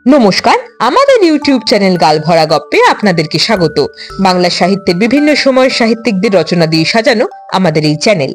নমস্কার, আমাদের YouTube channel গালভরা গপ্পে আপনাদেরকে স্বাগত। বাংলা সাহিত্যের বিভিন্ন সময়ের সাহিত্যিকদের রচনা দিয়ে সাজানো আমাদের এই চ্যানেল।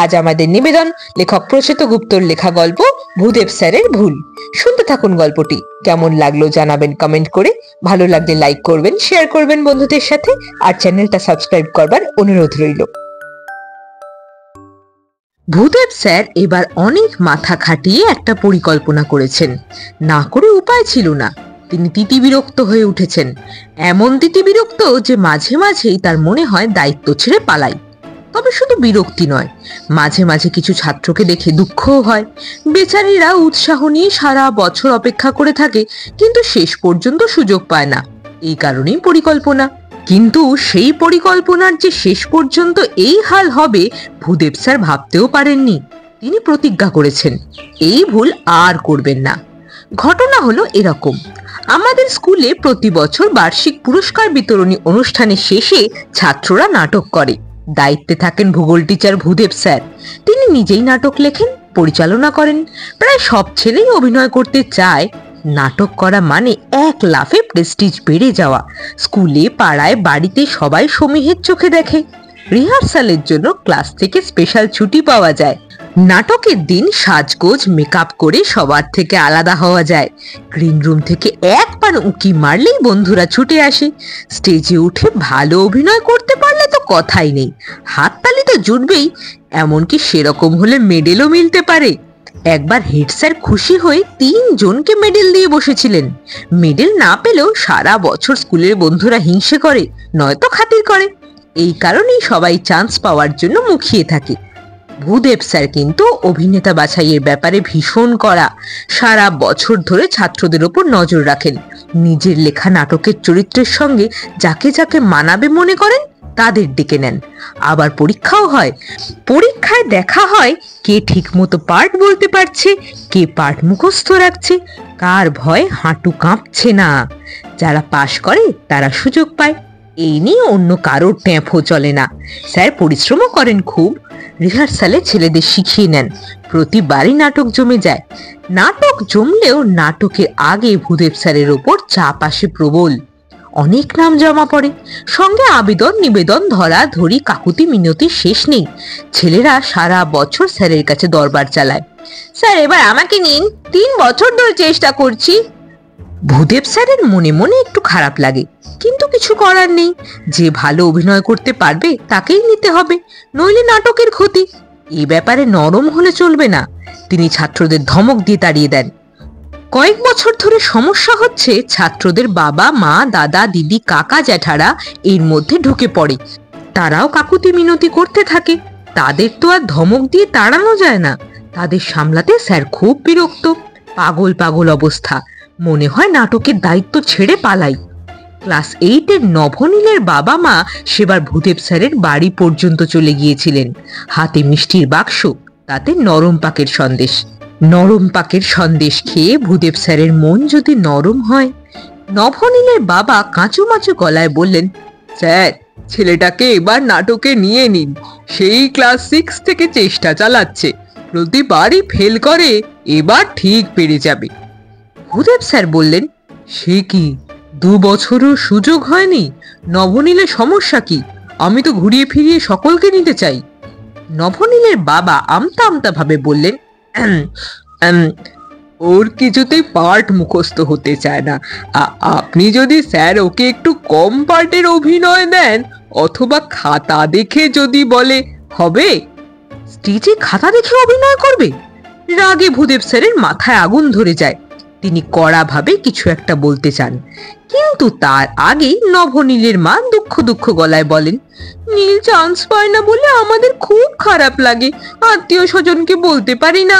আজ আমাদের নিবেদন লেখক প্রসেত গুপ্তর লেখা গল্প ভূদেব স্যারের ভুল। শুনতে থাকুন গল্পটি। কেমন লাগলো জানাবেন কমেন্ট করে, ভালো লাগলে লাইক করবেন, শেয়ার করবেন বন্ধুদের সাথে, আর চ্যানেলটা সাবস্ক্রাইব করবার অনুরোধ রইল। ভূদেব স্যার এবার অনেক মাথা খাটিয়ে একটা পরিকল্পনা করেছেন। না করে উপায় ছিল না। তিনি তিতিবিরক্ত হয়ে উঠেছেন। এমন তিতিবিরক্ত যে মাঝে মাঝেই তার মনে হয় দায়িত্ব ছেড়ে পালাই। তবে শুধু বিরক্তি নয়, মাঝে মাঝে কিছু ছাত্রকে দেখে দুঃখও হয়। বেচারীরা উৎসাহ নিয়ে সারা বছর অপেক্ষা করে থাকে, কিন্তু শেষ পর্যন্ত সুযোগ পায় না। এই কারণেই পরিকল্পনা। কিন্তু সেই পরিকল্পনার যে শেষ পর্যন্ত এই হাল হবে ভূদেব স্যার ভাবতেও পারেননি। তিনি প্রতিজ্ঞা করেছেন এই ভুল আর করবেন না। ঘটনা হলো এরকম, আমাদের স্কুলে প্রতি বছর বার্ষিক পুরস্কার বিতরণী অনুষ্ঠানের শেষে ছাত্ররা নাটক করে। দায়িত্বে থাকেন ভূগোল টিচার ভূদেব স্যার। তিনি নিজেই নাটক লেখেন, পরিচালনা করেন। প্রায় সব ছেলেই অভিনয় করতে চায়। নাটক করা মানে এক লাফে প্রেস্টিজ বেড়ে যাওয়া। স্কুলে, পাড়ায়, বাড়িতে সবাই সমীহের চোখে দেখে। রিহার্সালের জন্য ক্লাস থেকে স্পেশাল ছুটি পাওয়া যায়। নাটকের দিন সাজগোজ মেকআপ করে সবার থেকে আলাদা হওয়া যায়। গ্রিন রুম থেকে একবার উঁকি মারলেই বন্ধুরা ছুটে আসে। স্টেজে উঠে ভালো অভিনয় করতে পারলে তো কথাই নেই, হাততালি তো জুটবেই। এমনকি সেরকম হলে মেডেলও মিলতে পারে। একবার হেড স্যার খুশি হয়ে 3 জনকে মেডেল দিয়ে বসেছিলেন। মেডেল না পেলেও সারা বছর স্কুলের বন্ধুরা হিংসে করে, নয়তো খাতির করে। এই কারণেই সবাই চান্স পাওয়ার জন্য মুখিয়ে থাকে। ভূদেব স্যার কিন্তু অভিনেতা বাছাইয়ের ব্যাপারে ভীষণ কড়া। সারা বছর ধরে ছাত্রদের ওপর নজর রাখেন। নিজের লেখা নাটকের চরিত্রের সঙ্গে যাকে যাকে মানাবে মনে করেন তাদের ডেকে নেন। আবার পরীক্ষাও হয়। পরীক্ষায় দেখা হয় কে ঠিক মতো পার্ট বলতে পারছে, কে পার্ট মুখস্থ রাখছে, কার ভয়ে হাঁটু কাঁপছে না। যারা পাশ করে তারা সুযোগ পায়। এই নিয়ে অন্য কারোর ট্যাঁফও চলে না। স্যার পরিশ্রমও করেন খুব। রিহার্সালে ছেলেদের শিখিয়ে নেন। প্রতিবারই নাটক জমে যায়। নাটক জমলেও নাটকের আগে ভূদেব স্যারের ওপর চাপ আসে প্রবল। অনেক নাম জমা পড়ে, সঙ্গে আবেদন নিবেদন, ধরা ধরি, কাকুতি মিনতি শেষ নেই। ছেলেরা সারা বছর স্যারের কাছে দরবার চালায়, স্যার এবার আমাকে নিন, 3 বছর ধরে চেষ্টা করছি। ভূদেব স্যারের মনে মনে একটু খারাপ লাগে, কিন্তু কিছু করার নেই। যে ভালো অভিনয় করতে পারবে তাকেই নিতে হবে, নইলে নাটকের ক্ষতি। এই ব্যাপারে নরম হলে চলবে না। তিনি ছাত্রদের ধমক দিয়ে তাড়িয়ে দেন। কয়েক বছর ধরে সমস্যা হচ্ছে, ছাত্রদের বাবা মা, দাদা দিদি, কাকা জ্যাঠারা এর মধ্যে ঢুকে পড়ে। তারাও কাকুতি মিনতি করতে থাকে। তাদের তো আর ধমক দিয়ে তাড়ানো যায় না। তাদের সামলাতে স্যার খুব বিরক্ত। পাগল পাগল অবস্থা। মনে হয় নাটকের দায়িত্ব ছেড়ে পালাই। ক্লাস 8-এর নভনীলের বাবা মা সেবার ভূদেব স্যারের বাড়ি পর্যন্ত চলে গিয়েছিলেন। হাতে মিষ্টির বাক্স, তাতে নরম পাকের সন্দেশ। নরম পাকের সন্দেশ খেয়ে ভূদেব স্যারের মন যদি নরম হয়। নভনীলের বাবা কাঁচুমাচু গলায় বললেন, স্যার ছেলেটাকে এবার নাটকে নিয়ে নিন। সেই ক্লাস 6 থেকে চেষ্টা চালাচ্ছে, প্রতিবারই ফেল করে, এবার ঠিক পেরে যাবে। ভূদেব স্যার বললেন, সে কি 2 বছরও সুযোগ হয়নি? নভনীলের সমস্যা কি? আমি তো ঘুরিয়ে ফিরিয়ে সকলকে নিতে চাই। নভনীলের বাবা আমতা আমতা ভাবে বললেন, ওর কিছুতেই পার্ট মুখস্থ হতে চায় না। আপনি যদি স্যার ওকে একটু কম পার্টের অভিনয় দেন, অথবা খাতা দেখে যদি বলে হবে। স্টেজে খাতা দেখে অভিনয় করবে? রাগে ভূদেব স্যারের মাথায় আগুন ধরে যায়। তিনি কড়াভাবে কিছু একটা বলতে চান, কিন্তু তার আগেই নভনীলের মা দুঃখ দুঃখ গলায় বলেন, নীল চান্স পায় না বলে আমাদের খুব খারাপ লাগে। আত্মীয় স্বজনকে বলতে পারি না।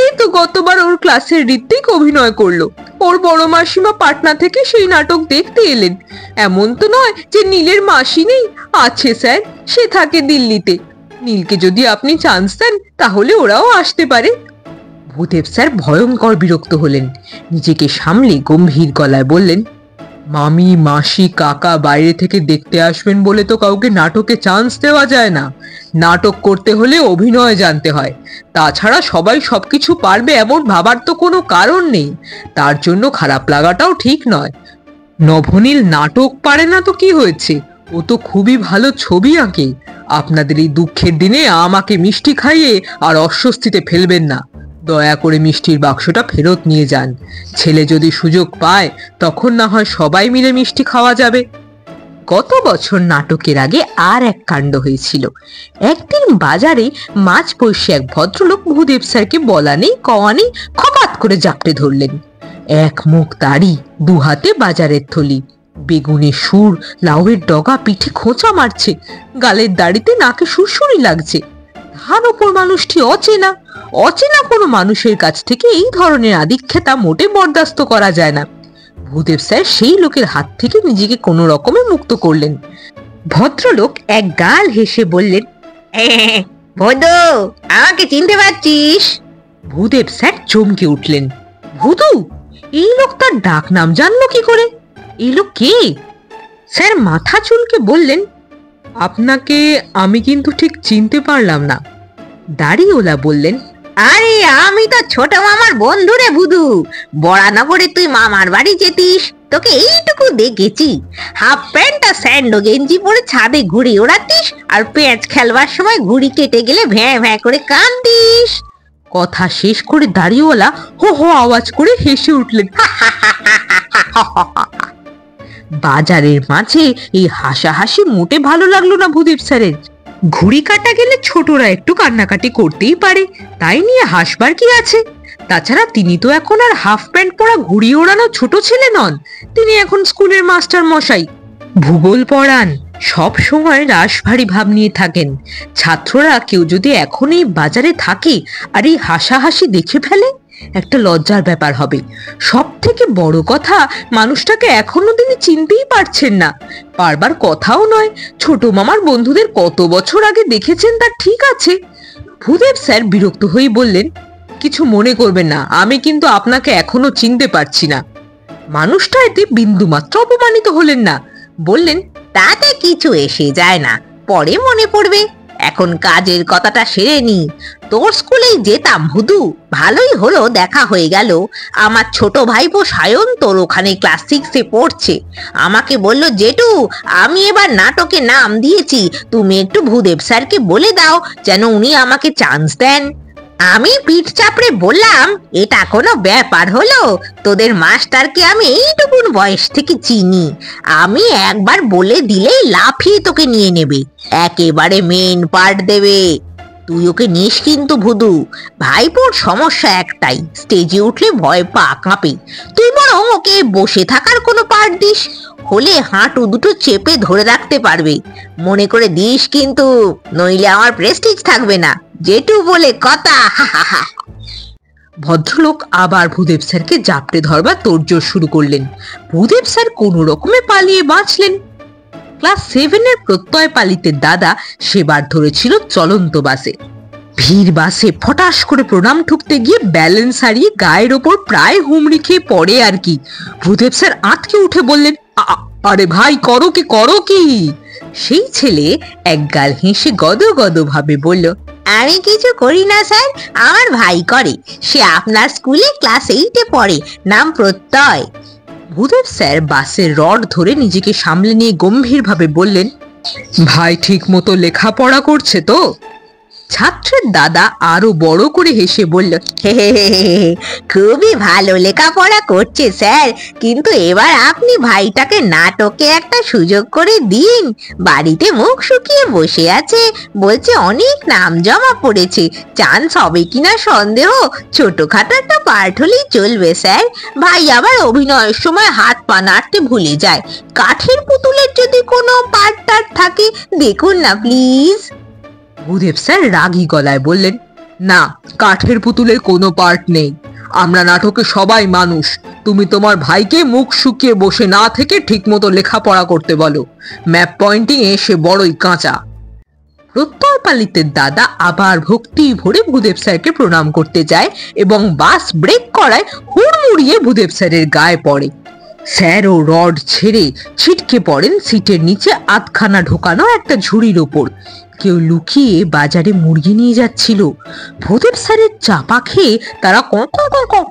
এই তো গতবার ওর ক্লাসের ঋত্বিক অভিনয় করলো। ওর বড় মাসিমা পাটনা থেকে সেই নাটক দেখতে এলেন। এমন তো নয় যে নীলের মাসি নেই, আছে স্যার, সে থাকে দিল্লিতে। নীলকে যদি আপনি চান্স দেন তাহলে ওরাও আসতে পারে। ভূদেব স্যার ভয়ঙ্কর বিরক্ত হলেন। নিজেকে সামলে গম্ভীর গলায় বললেন, মামি মাসি কাকা বাইরে থেকে দেখতে আসবেন বলে তো কাউকে নাটকে চান্স দেওয়া যায় না। নাটক করতে হলে অভিনয় জানতে হয়। তাছাড়া সবাই সবকিছু পারবে এমন ভাবার তো কোনো কারণ নেই। তার জন্য খারাপ লাগাটাও ঠিক নয়। নভনীল নাটক পারে না তো কি হয়েছে, ও তো খুবই ভালো ছবি আঁকে। আপনাদের এই দুঃখের দিনে আমাকে মিষ্টি খাইয়ে আর অস্বস্তিতে ফেলবেন না। দয়া করে মিষ্টির বাক্সটা ফেরত নিয়ে যান। ছেলে যদি সুযোগ পায় তখন না হয় সবাই মিলে মিষ্টি খাওয়া যাবে। গত বছর নাটকের আগে আর এক কাণ্ড হয়েছিল। একদিন বাজারে মাছ পয়সে এক ভদ্রলোক ভূদেব স্যারকে বলা নেই কওয়া নেই খপাত করে জাপটে ধরলেন। এক মুখ দাড়ি, দু হাতে বাজারের থলি, বেগুনের সুর, লাউয়ের ডগা, পিঠে খোঁচা মারছে, গালের দাড়িতে নাকে সুরসুরি লাগছে। তার ওপর মানুষটি অচেনা। অচেনা কোনো মানুষের কাছ থেকে এই ধরনের আদিক্ষেতা মোটে বরদাস্ত করা যায় না। ভূদেব স্যার সেই লোকের হাত থেকে নিজেকে কোনো রকমে মুক্ত করলেন। ভদ্রলোক এক গাল হেসে বললেন, ভদু, আমাকে চিনতে পারছিস? ভূদেব স্যার চমকে উঠলেন। ভুতু? এই লোক তার ডাক নাম জানলো কি করে? এই লোক কে? স্যার মাথা চুলকে বললেন, আপনাকে আমি কিন্তু ঠিক চিনতে পারলাম না। দাড়িওয়ালা বললেন, আরে আমি তো ছোট মামার বন্ধু রে ভুদু। বরানগরে তুই মামার বাড়ি যেতিস, তোকে এইটুকু দেখেছি। হাফ প্যান্ট আর স্যান্ডো গেঞ্জি পরে ছাদে ঘুড়ি ওড়াতিস, আর পেঁচ খেলবার সময় ঘুড়ি কেটে গেলে ভ্যাঁ ভ্যাঁ করে কান্দিস। কথা শেষ করে দাড়িওয়ালা হো হো আওয়াজ করে হেসে উঠলেন। বাজারের মাঝে এই হাসাহাসি মোটে ভালো লাগলো না ভূদেব স্যারের। ঘুড়ি কাটা গেলে ছোটরা একটু কান্নাকাটি করতেই পারে, তাই নিয়ে হাসবার কি আছে? তাছাড়া তিনি তো এখন আর হাফ প্যান্ট পরা ঘুড়ি ওড়ানো ছোট ছেলে নন। তিনি এখন স্কুলের মাস্টার মশাই, ভূগোল পড়ান, সব সময় রাশভারী ভাব নিয়ে থাকেন। ছাত্ররা কেউ যদি এখন এই বাজারে থাকে আর এই হাসাহাসি দেখে ফেলে, একটা লজ্জার ব্যাপার হবে। সব থেকে বড় কথা, মানুষটাকে এখনো তিনি চিনতেই পারছেন না। পারবার কথাও নয়। ছোট মামার বন্ধুদের কত বছর আগে দেখেছেন তা ঠিক আছে। ভূদেব স্যার বিরক্ত হয়ে বললেন, কিছু মনে করবেন না, আমি কিন্তু আপনাকে এখনো চিনতে পারছি না। মানুষটা এতে বিন্দুমাত্র অপমানিত হলেন না। বললেন, তাতে কিছু এসে যায় না, পরে মনে পড়বে। এখন কাজের কথাটা সেরে নি। তোর স্কুলেই যেতাম ভুদু, ভালোই হলো দেখা হয়ে গেল। আমার ছোট ভাইপো সায়ন তোর ওখানে ক্লাস 6-এ পড়ছে। আমাকে বলল, জেঠু আমি এবার নাটকে নাম দিয়েছি, তুমি একটু ভূদেব স্যারকে বলে দাও যেন উনি আমাকে চান্স দেন। আমি পিঠ চাপড়ে বললাম, এটা কোনো ব্যাপার হলো? তোদের মাস্টারকে আমি এইটুকুন বয়স থেকে চিনি। আমি একবার বলে দিলেই লাফিয়ে তোকে নিয়ে নেবে, একেবারে মেন পার্ট দেবে। তুই ওকে নিস কিন্তু ভুদু। ভাইপোর সমস্যা একটাই, স্টেজে উঠলে ভয় পা কাঁপে। তুই বরং ওকে বসে থাকার কোনো পার্ট দিস, হলে হাঁটু দুটো চেপে ধরে রাখতে পারবে। মনে করে দিস কিন্তু, নইলে আমার প্রেস্টিজ থাকবে না। জেঠু বলে কথা। ভদ্রলোক আবার ভূদেব স্যারকে জাপটে ধরবার তোড়জোড় শুরু করলেন। ভূদেব স্যার কোনো রকমে পালিয়ে বাঁচলেন। ক্লাস 7-এর প্রত্যয় পালিতের দাদা সেবার ধরেছিল চলন্ত বাসে। ভিড় বাসে ফটাস করে প্রণাম ঠুকতে গিয়ে ব্যালেন্স হারিয়ে গায়ের ওপর প্রায় হুমড়ি খেয়ে পড়ে আর কি। ভূদেব স্যার আঁতকে উঠে বললেন, আরে ভাই করো কি? সেই ছেলে এক গাল হেসে গদ গদ ভাবে বলল, আমি কিছু করি না স্যার, আমার ভাই করে। সে আপনার স্কুলে ক্লাস 8-এ পড়ে, নাম প্রত্যয়। ভূদেব স্যার বাসের রড ধরে নিজেকে সামলে নিয়ে গম্ভীরভাবে বললেন, ভাই ঠিক মতো লেখাপড়া করছে তো? ছাত্রের দাদা আরো বড় করে হেসে বলল, খুবই ভালো লেখাপড়া করছে স্যার, কিন্তু এবার আপনি ভাইটাকে নাটকে একটা সুযোগ করে দিন। বাড়িতে মুখ শুকিয়ে বসে আছে, বলছে অনেক নাম জমা পড়েছে, চান্স হবে কিনা সন্দেহ। ছোটখাটো একটা পার্ট হলেই চলবে স্যার। ভাই আবার অভিনয়ের সময় হাত পা নাড়তে ভুলে যায়। কাঠের পুতুলের যদি কোনো পার্ট টার্ট থাকে দেখুন না প্লিজ। ভূদেব স্যার রাগী গলায় বললেন, না, কাঠের পুতুলের কোনো পার্ট নেই। আমরা নাটকে সবাই মানুষ। তুমি তোমার ভাইকে মুখ শুকিয়ে বসে না থেকে ঠিকমতো লেখাপড়া করতে বলো। ম্যাপ পয়েন্টিং এ সে বড়ই কাঁচা। প্রত্যয় পালিতের দাদা আবার ভক্তি ভরে ভূদেব স্যারকে প্রণাম করতে যায় এবং বাস ব্রেক করায় হুড়মুড়িয়ে ভূদেব স্যারের গায়ে পড়ে। স্যারও রড ছেড়ে ছিটকে পড়েন সিটের নিচে আধখানা ঢোকানো একটা ঝুড়ির ওপর। কেউ লুকিয়ে বাজারে মুরগি নিয়ে যাচ্ছিল। ভূদেব স্যারের চাপা খেয়ে তারা ক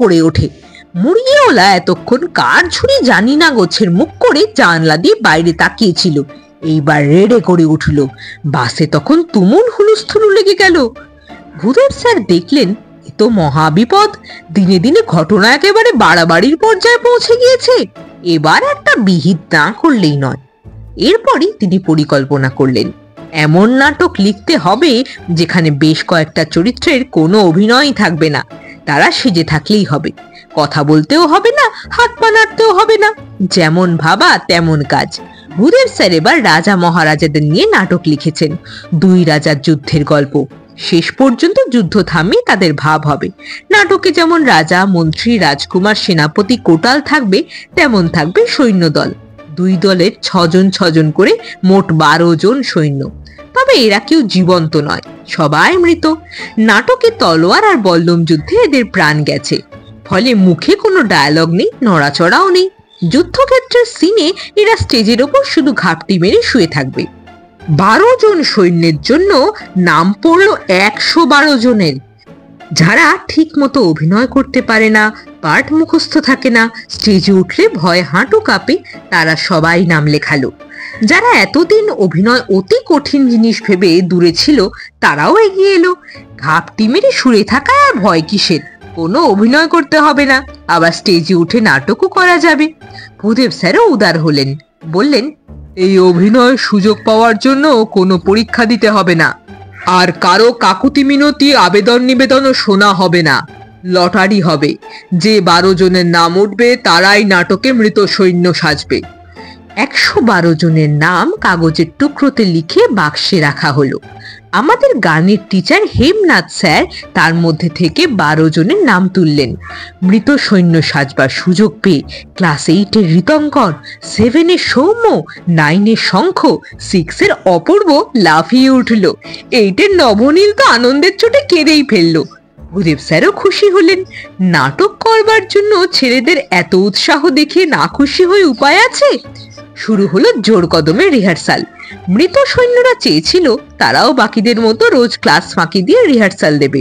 করে ওঠে। মুরগিওয়ালা এতক্ষণ কার ঝুড়ি জানি না গোছের মুখ করে জানলা দিয়ে বাইরে তাকিয়েছিল। এইবার রেড়ে করে উঠল। বাসে তখন তুমুল হুলস্থুলু লেগে গেল। ভূদেব স্যার দেখলেন এ তো মহাবিপদ। দিনে দিনে ঘটনা একেবারে বাড়াবাড়ির পর্যায়ে পৌঁছে গিয়েছে। এবার একটা বিহিত না করলেই নয়। এরপরই তিনি পরিকল্পনা করলেন, এমন নাটক লিখতে হবে যেখানে বেশ কয়েকটা চরিত্রের কোনো অভিনয়ই থাকবে না। তারা সেজে থাকলেই হবে, কথা বলতেও হবে না, হাত পা নাড়তেও হবে না। যেমন ভাবা তেমন কাজ। ভূদেব স্যার এবার রাজা মহারাজাদের নিয়ে নাটক লিখেছেন। দুই রাজার যুদ্ধের গল্প। শেষ পর্যন্ত যুদ্ধ থামিয়ে তাদের ভাব হবে। নাটকে যেমন রাজা, মন্ত্রী, রাজকুমার, সেনাপতি, কোটাল থাকবে, তেমন থাকবে সৈন্যদল। দুই দলের 6 জন 6 জন করে মোট 12 জন সৈন্য। তবে এরা কেউ জীবন্ত নয়, সবাই মৃত। নাটকে তলোয়ার আর বল্লম যুদ্ধে এদের প্রাণ গেছে, ফলে মুখে কোনো ডায়ালগ নেই, নড়াচড়াও নেই। যুদ্ধক্ষেত্রের সিনে এরা স্টেজের ওপর শুধু ঘাপটি মেরে শুয়ে থাকবে। 12 জন সৈন্যের জন্য নাম পড়ল 112 জনের। যারা ঠিক মতো অভিনয় করতে পারে না, পার্ট মুখস্থ থাকে না, স্টেজে উঠলে ভয় হাঁটু কাঁপে, তারা সবাই নাম লেখালো। যারা এতদিন অভিনয় অতি কঠিন জিনিস ভেবে দূরে ছিল, তারাও এগিয়ে এলো। ঘাপটি মেরে শুয়ে থাকা আর ভয় কিসের? কোনো অভিনয় করতে হবে না, আবার স্টেজে উঠে নাটকও করা যাবে। ভূদেব স্যারও উদার হলেন, বললেন, এই অভিনয় সুযোগ পাওয়ার জন্য কোনো পরীক্ষা দিতে হবে না, আর কারো কাকুতি মিনতি আবেদন নিবেদনও শোনা হবে না। লটারি হবে। যে 12 জনের নাম উঠবে তারাই নাটকে মৃত সৈন্য সাজবে। 112 জনের নাম কাগজের টুকরোতে লিখে বাক্সে রাখা হলো। আমাদের গানের টিচার হেমনাথ স্যার তার মধ্যে থেকে 12 জনের নাম তুললেন। মৃত সৈন্য সাজবার সুযোগ পেয়ে ক্লাস 8-এর ঋতঙ্কর, 7-এর সৌম্য, 9-এর শঙ্খ, 6-এর অপূর্ব লাফিয়ে উঠল। 8-এর নবনীল তো আনন্দের চোটে কেঁদেই ফেললো। ভূদেব স্যারও খুশি হলেন। নাটক করবার জন্য ছেলেদের এত উৎসাহ দেখে না খুশি হয়ে উপায় আছে? শুরু হলো জোর কদমে রিহার্সাল। মৃত সৈন্যরা চেয়েছিল তারাও বাকিদের মতো রোজ ক্লাস ফাঁকি দিয়ে রিহার্সাল দেবে।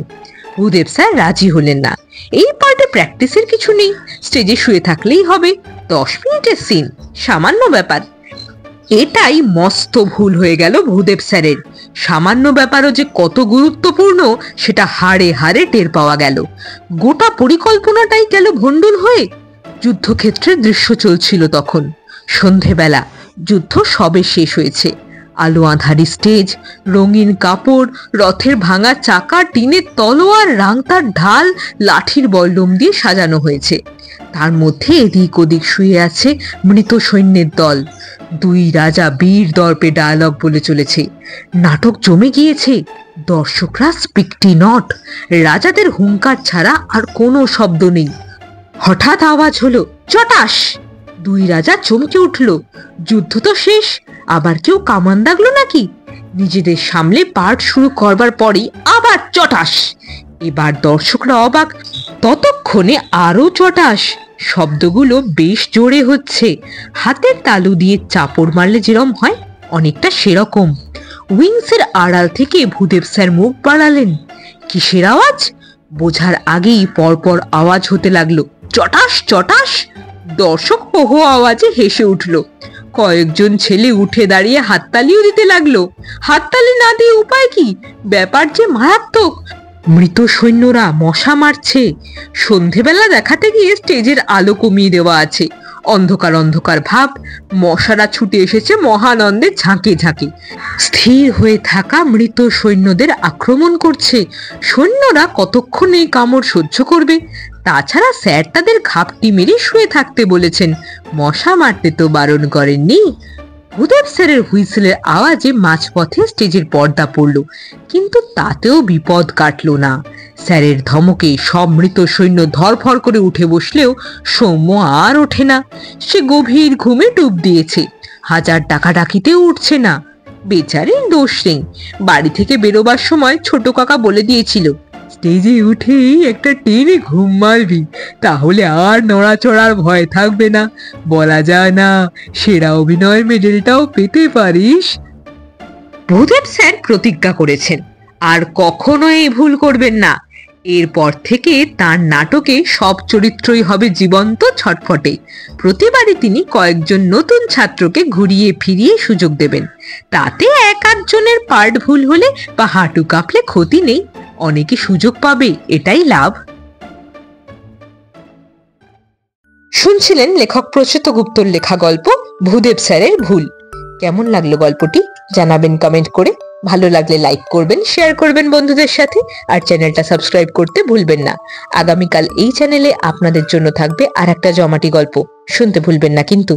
ভূদেব স্যার রাজি হলেন না। এই পার্টে প্র্যাকটিসের কিছু নেই, স্টেজে শুয়ে থাকলেই হবে। 10 মিনিটের সিন, সামান্য ব্যাপার। এটাই মস্ত ভুল হয়ে গেল ভূদেব স্যারের। সামান্য ব্যাপারও যে কত গুরুত্বপূর্ণ সেটা হাড়ে হাড়ে টের পাওয়া গেল। গোটা পরিকল্পনাটাই গেল ভণ্ডুল হয়ে। যুদ্ধক্ষেত্রের দৃশ্য চলছিল তখন। সন্ধেবেলা, যুদ্ধ সবে শেষ হয়েছে। আলো আঁধারি স্টেজ, রঙিন কাপড়, রথের ভাঙা চাকা, টিনের তলোয়ার, রাংতার ঢাল, লাঠির বল্লম দিয়ে সাজানো হয়েছে। তার মধ্যে এদিক ওদিক শুয়ে আছে মৃত সৈন্যের দল। দুই রাজা বীর দর্পে ডায়ালগ বলে চলেছে। নাটক জমে গিয়েছে। দর্শকরা স্পিকটি নট। রাজাদের হুঙ্কার ছাড়া আর কোনো শব্দ নেই। হঠাৎ আওয়াজ হলো, চটাস! দুই রাজা চমকে উঠল। যুদ্ধ তো শেষ, আবার কেউ কামান দাগলো নাকি? নিজেদের সামলে পার্ট শুরু করবার পরই আবার চটাস। এবার দর্শকরা অবাক। ততক্ষণে আরো চটাস। শব্দগুলো বেশ জোরে হচ্ছে। হাতের তালু দিয়ে চাপড় মারলে যেরকম হয়, অনেকটা সেরকম। উইংসের আড়াল থেকে ভূদেব স্যার মুখ বাড়ালেন। কিসের আওয়াজ? বোঝার আগেই পরপর আওয়াজ হতে লাগলো, চটাস চটাস। দর্শক হো হো আওয়াজে হেসে উঠল। কয়েকজন ছেলে উঠে দাঁড়িয়ে হাততালিও দিতে লাগলো। হাততালি না দিয়ে উপায় কি? ব্যাপার যে মারাত্মক। মৃত সৈন্যরা মশা মারছে। সন্ধেবেলা দেখাতে গিয়ে স্টেজের আলো কমিয়ে দেওয়া আছে। অন্ধকার অন্ধকার ভাব। মশারা ছুটে এসেছে মহানন্দে ঝাঁকে ঝাঁকে। স্থির হয়ে থাকা মৃত সৈন্যদের আক্রমণ করছে। সৈন্যরা কতক্ষণ এই কামড় সহ্য করবে? তাছাড়া স্যার তাদের ঘাপটি মেরে শুয়ে থাকতে বলেছেন, মশা মারতে তো বারণ করেননি। ভূদেব স্যারের হুইসেলের আওয়াজে মাঝপথে স্টেজের পর্দা পড়ল, কিন্তু তাতেও বিপদ কাটল না। স্যারের ধমকে সব মৃত সৈন্য ধরফর করে উঠে বসলেও সৌম্য আর ওঠে না। সে গভীর ঘুমে ডুব দিয়েছে। 1000 টাকা ডাকিতেও উঠছে না। বেচারির দোষ নেই। বাড়ি থেকে বেরোবার সময় ছোট কাকা বলে দিয়েছিল, স্টেজে উঠেই একটা টেনে ঘুম মারবি, তাহলে আর নড়াচড়ার ভয় থাকবে না। বলা যায় না, সেরা অভিনয় মেডেলটাও পেতে পারিস। ভূদেব স্যার প্রতিজ্ঞা করেছেন আর কখনো এই ভুল করবেন না। এরপর থেকে তার নাটকে সব চরিত্রই হবে জীবন্ত, ছটফটে। প্রতিবারই তিনি কয়েকজন নতুন ছাত্রকে ঘুরিয়ে ফিরিয়ে সুযোগ দেবেন। তাতে এক আধজনের পার্ট ভুল হলে বা হাঁটু কাঁপলে ক্ষতি নেই, অনেকে সুযোগ পাবে, এটাই লাভ। শুনছিলেন লেখক প্রচ্যুত গুপ্তর লেখা গল্প ভূদেব স্যারের ভুল। কেমন লাগলো গল্পটি জানাবেন কমেন্ট করে। ভালো লাগলে লাইক করবেন, শেয়ার করবেন বন্ধুদের সাথে, আর চ্যানেলটা সাবস্ক্রাইব করতে ভুলবেন না। আগামীকাল এই চ্যানেলে আপনাদের জন্য থাকবে আর একটা জমাটি গল্প, শুনতে ভুলবেন না কিন্তু।